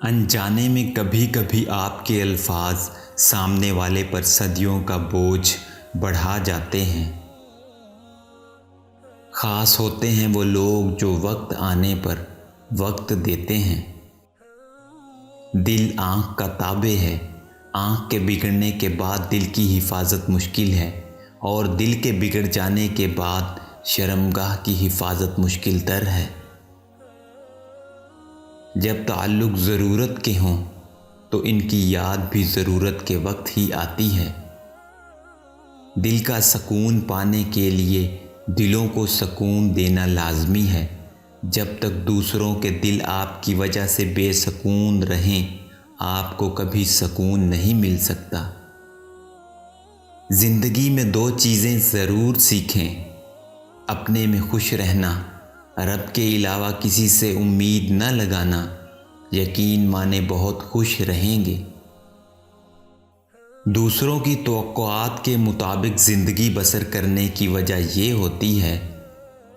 انجانے میں کبھی کبھی آپ کے الفاظ سامنے والے پر صدیوں کا بوجھ بڑھا جاتے ہیں۔ خاص ہوتے ہیں وہ لوگ جو وقت آنے پر وقت دیتے ہیں۔ دل آنکھ کا تابع ہے، آنکھ کے بگڑنے کے بعد دل کی حفاظت مشکل ہے، اور دل کے بگڑ جانے کے بعد شرمگاہ کی حفاظت مشکل تر ہے۔ جب تعلق ضرورت کے ہوں تو ان کی یاد بھی ضرورت کے وقت ہی آتی ہے۔ دل کا سکون پانے کے لیے دلوں کو سکون دینا لازمی ہے۔ جب تک دوسروں کے دل آپ کی وجہ سے بے سکون رہیں، آپ کو کبھی سکون نہیں مل سکتا۔ زندگی میں 2 چیزیں ضرور سیکھیں: اپنے میں خوش رہنا، رب کے علاوہ کسی سے امید نہ لگانا۔ یقین مانے بہت خوش رہیں گے۔ دوسروں کی توقعات کے مطابق زندگی بسر کرنے کی وجہ یہ ہوتی ہے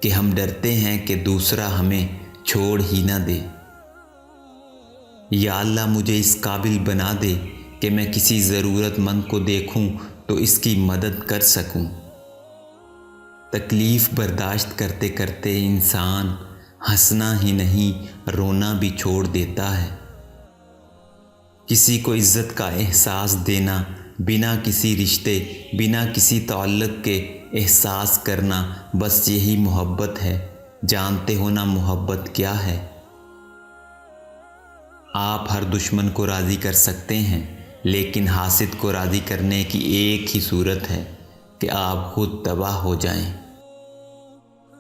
کہ ہم ڈرتے ہیں کہ دوسرا ہمیں چھوڑ ہی نہ دے۔ یا اللہ مجھے اس قابل بنا دے کہ میں کسی ضرورت مند کو دیکھوں تو اس کی مدد کر سکوں۔ تکلیف برداشت کرتے کرتے انسان ہنسنا ہی نہیں رونا بھی چھوڑ دیتا ہے۔ کسی کو عزت کا احساس دینا، بنا کسی رشتے، بنا کسی تعلق کے احساس کرنا، بس یہی محبت ہے۔ جانتے ہو نا محبت کیا ہے؟ آپ ہر دشمن کو راضی کر سکتے ہیں، لیکن حاسد کو راضی کرنے کی ایک ہی صورت ہے کہ آپ خود تباہ ہو جائیں۔